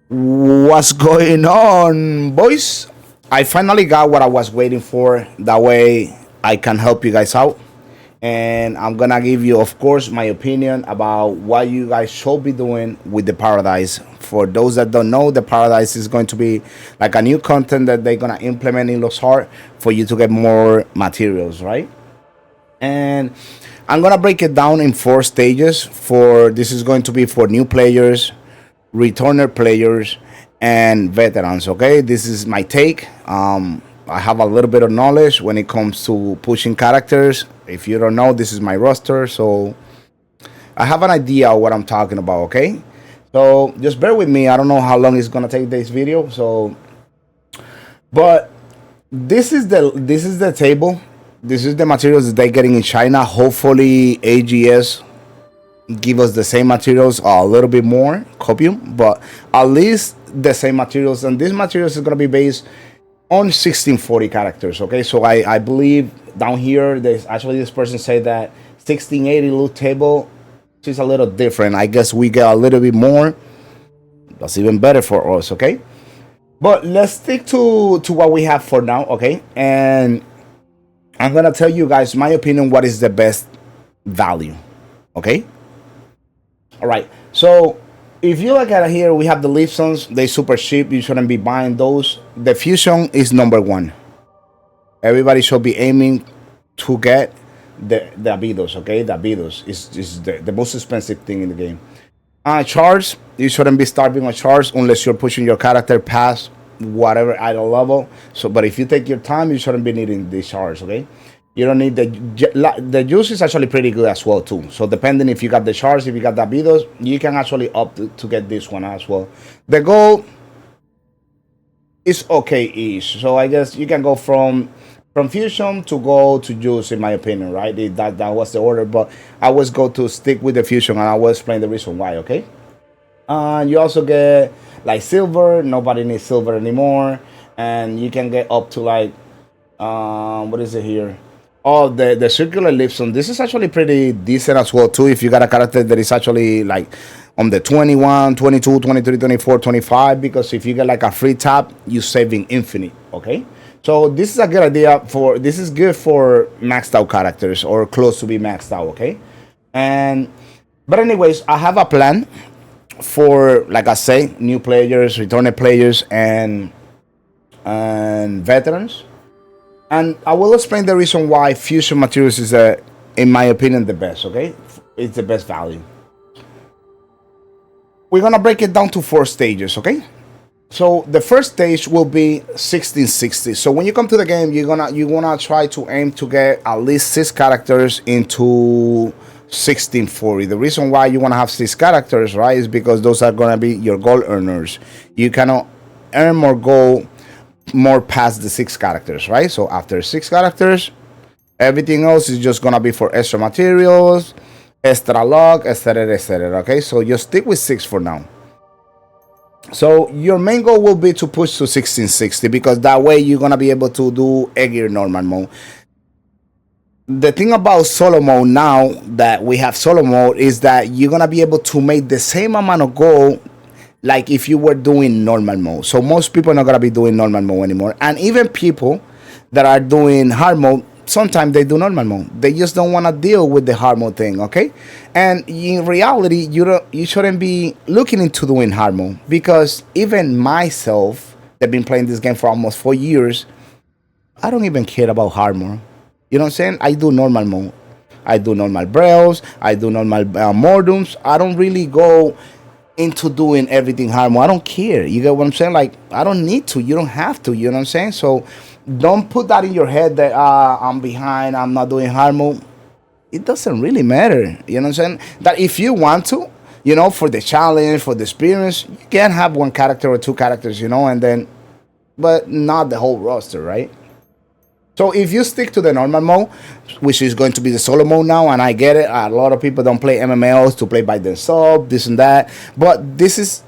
What's going on, boys? I finally got what I was waiting for. That way I can help you guys out. And I'm gonna give you, of course, my opinion about what you guys should be doing with the Paradise. For those that don't know, the Paradise is going to be like a new content that they're gonna implement in Lost Ark for you to get more materials, right? And I'm gonna break it down in 4 stages. For this is going to be for new players, returner players, and veterans. Okay, this is my take. I have a little bit of knowledge when it comes to pushing characters. If you don't know, this is my roster, so I have an idea of what I'm talking about. Okay, so just bear with me. I don't know how long it's gonna take this video. So, but this is the table. This is the materials that they're getting in China. Hopefully, AGS give us the same materials, a little bit more copium, but at least the same materials. And these materials is going to be based on 1640 characters. Okay, so I believe down here there's actually this person said that 1680 loot table is a little different. I guess we get a little bit more. That's even better for us. Okay, but let's stick to what we have for now. Okay, and I'm gonna tell you guys my opinion, what is the best value. Okay, all right, so if you look at it here, we have the Lipsons. They super cheap. You shouldn't be buying those. The Fusion is number one. Everybody should be aiming to get the Abidos. Okay, the Abidos is the most expensive thing in the game. Charge, you shouldn't be starting on charge unless you're pushing your character past whatever idle level. So, but if you take your time, you shouldn't be needing the charge. Okay, you don't need the juice is actually pretty good as well too. So depending if you got the charge, if you got the Abidos, you can actually opt to get this one as well. The gold is okay-ish. So I guess you can go from fusion to gold to juice, in my opinion, right? That was the order, but I always go to stick with the fusion, and I will explain the reason why. Okay. You also get like silver. Nobody needs silver anymore, and you can get up to like what is it here? Oh, the circular Lipson. This is actually pretty decent as well too. If you got a character that is actually like on the 21, 22, 23, 24, 25, because if you get like a free tap, you saving infinite. Okay. So this is a good idea for, this is good for maxed out characters or close to be maxed out. Okay. And but anyways, I have a plan for, like I say, new players, returning players, and veterans. And I will explain the reason why fusion materials is, in my opinion, the best. Okay, it's the best value. We're gonna break it down to 4 stages. Okay, so the first stage will be 1660. So when you come to the game, you wanna try to aim to get at least 6 characters into 1640. The reason why you want to have 6 characters, right, is because those are going to be your gold earners. You cannot earn more gold more past the 6 characters, right? So after 6 characters, everything else is just going to be for extra materials, extra luck, etc, etc. Okay, so just stick with 6 for now. So your main goal will be to push to 1660, because that way you're going to be able to do Egir normal mode. The thing about solo mode now that we have solo mode is that you're gonna be able to make the same amount of gold like if you were doing normal mode. So most people are not gonna be doing normal mode anymore, and even people that are doing hard mode, sometimes they do normal mode. They just don't want to deal with the hard mode thing. Okay, and in reality, you shouldn't be looking into doing hard mode, because even myself, that been playing this game for almost 4 years, I don't even care about hard mode. You know what I'm saying? I do normal mode. I do normal brails. I do normal mordums. I don't really go into doing everything hard mode. I don't care. You get what I'm saying? Like, I don't need to. You don't have to. You know what I'm saying? So don't put that in your head that I'm behind, I'm not doing hard mode. It doesn't really matter. You know what I'm saying? That if you want to, you know, for the challenge, for the experience, you can have 1 character or 2 characters, you know, and then, but not the whole roster, right? So if you stick to the normal mode, which is going to be the solo mode now, and I get it, a lot of people don't play MMOs to play by themselves, this and that, but this is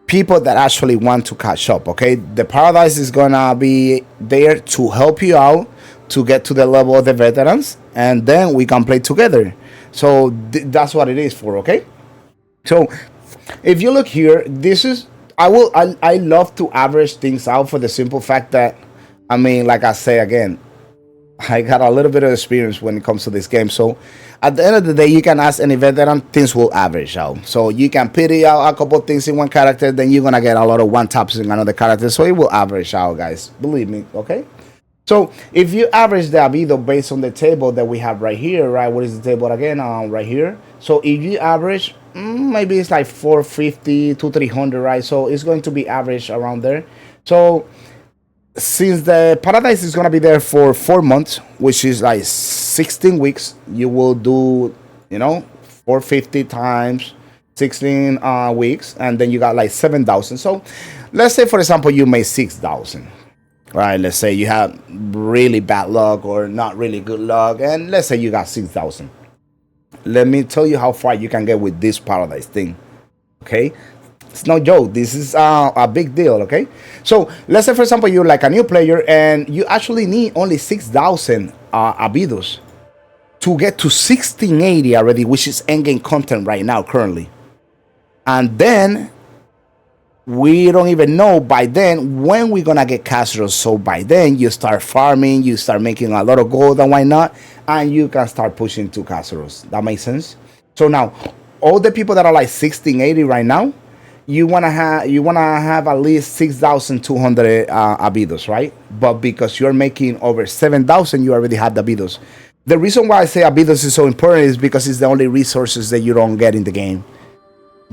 people that actually want to catch up. Okay, the Paradise is gonna be there to help you out to get to the level of the veterans, and then we can play together. So that's what it is for. Okay, so if you look here, this is I love to average things out for the simple fact that, I mean, like I say again, I got a little bit of experience when it comes to this game. So at the end of the day, you can ask any veteran, things will average out. So you can pity out a couple of things in one character, then you're gonna get a lot of one taps in another character. So it will average out, guys. Believe me, okay? So if you average the albedo based on the table that we have right here, right? What is the table again? Right here. So if you average, maybe it's like 450 to 300, right? So it's going to be average around there. So since the paradise is gonna be there for 4 months, which is like 16 weeks, you will do, 450 times 16 weeks, and then you got like 7,000. So let's say, for example, you made 6,000. Right, let's say you have really bad luck or not really good luck, and let's say you got 6,000. Let me tell you how far you can get with this paradise thing. Okay, it's no joke. This is a big deal. Okay, so let's say, for example, you're like a new player and you actually need only 6,000 abidos to get to 1680 already, which is endgame content right now currently, and then we don't even know by then when we're gonna get casters. So by then you start farming, you start making a lot of gold and why not, and you can start pushing to casters. That makes sense. So now all the people that are like 1680 right now, you wanna have at least 6,200 abidos, right? But because you're making over 7,000, you already have the abidos. The reason why I say abidos is so important is because it's the only resources that you don't get in the game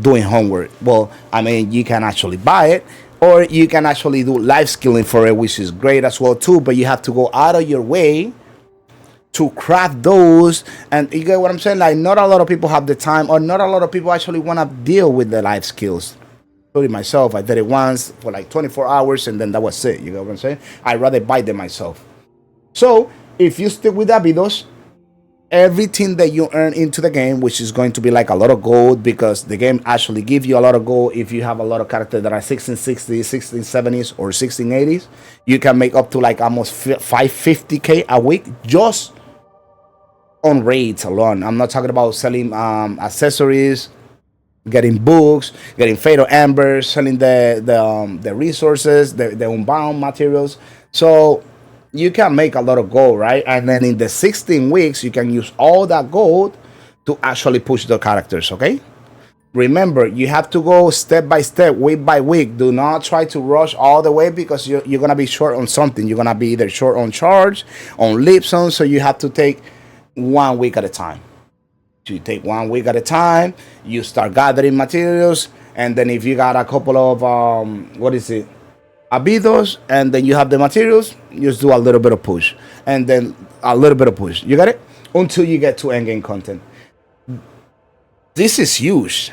doing homework. Well, I mean, you can actually buy it, or you can actually do life skilling for it, which is great as well too, but you have to go out of your way to craft those. And you get what I'm saying? Like, not a lot of people have the time, or not a lot of people actually want to deal with the life skills. Including myself, I did it once for like 24 hours and then that was it. You get what I'm saying? I'd rather buy them myself. So if you stick with Abidos, everything that you earn into the game, which is going to be like a lot of gold, because the game actually gives you a lot of gold. If you have a lot of characters that are 1660s, 1670s, or 1680s, you can make up to like almost 550k a week just on raids alone. I'm not talking about selling accessories, getting books, getting fatal embers, selling the resources, the unbound materials. So you can make a lot of gold, right? And then in the 16 weeks, you can use all that gold to actually push the characters, okay? Remember, you have to go step by step, week by week. Do not try to rush all the way, because you're going to be short on something. You're going to be either short on charge, on leap zone, so you have to take 1 week at a time. So you take 1 week at a time, you start gathering materials, and then if you got a couple of, abidos, and then you have the materials, you just do a little bit of push, and then a little bit of push. You got it? Until you get to endgame content. This is huge.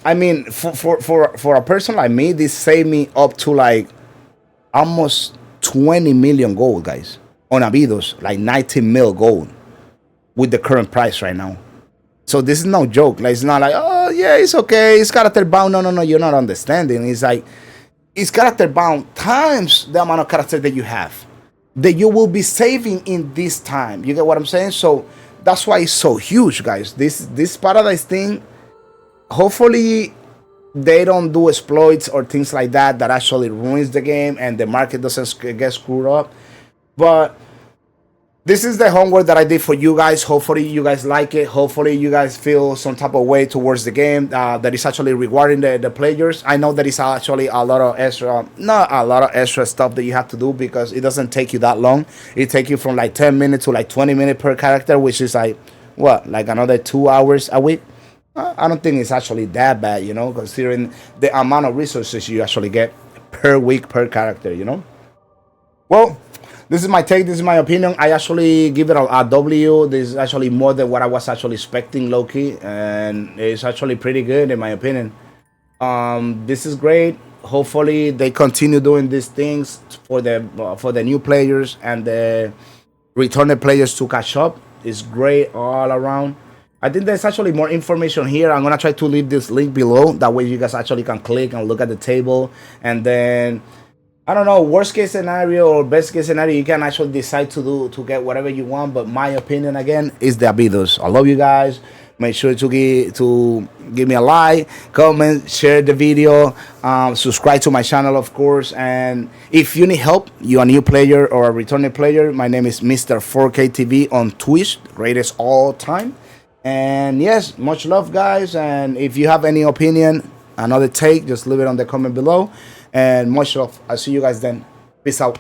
I mean, for a person like me, this saved me up to like almost 20 million gold, guys, on abidos, like 19 mil gold with the current price right now. So this is no joke. Like, it's not like, oh yeah, it's okay, it's character bound. No, you're not understanding. It's like, it's character bound times the amount of character that you have, that you will be saving in this time. You get what I'm saying? So that's why it's so huge, guys. This paradise thing, hopefully they don't do exploits or things like that actually ruins the game and the market doesn't get screwed up. But this is the homework that I did for you guys. Hopefully you guys like it. Hopefully you guys feel some type of way towards the game that is actually rewarding the players. I know that it's actually a lot of extra, not a lot of extra stuff that you have to do, because it doesn't take you that long. It takes you from like 10 minutes to like 20 minutes per character, which is like, what, like another 2 hours a week? I don't think it's actually that bad, considering the amount of resources you actually get per week per character. Well, this is my take. This is my opinion. I actually give it a W. This is actually more than what I was actually expecting, low-key, and it's actually pretty good in my opinion. This is great. Hopefully they continue doing these things for the new players and the returned players to catch up. It's great all around. I think there's actually more information here. I'm gonna try to leave this link below. That way you guys actually can click and look at the table, and then I don't know, worst case scenario or best case scenario, you can actually decide to get whatever you want. But my opinion, again, is the abidos. I love you guys. Make sure to give me a like, comment, share the video, subscribe to my channel, of course. And if you need help, you're a new player or a returning player, my name is Mr. 4K TV on Twitch, greatest all time. And yes, much love, guys. And if you have any opinion, another take, just leave it on the comment below. And much love. I'll see you guys then. Peace out.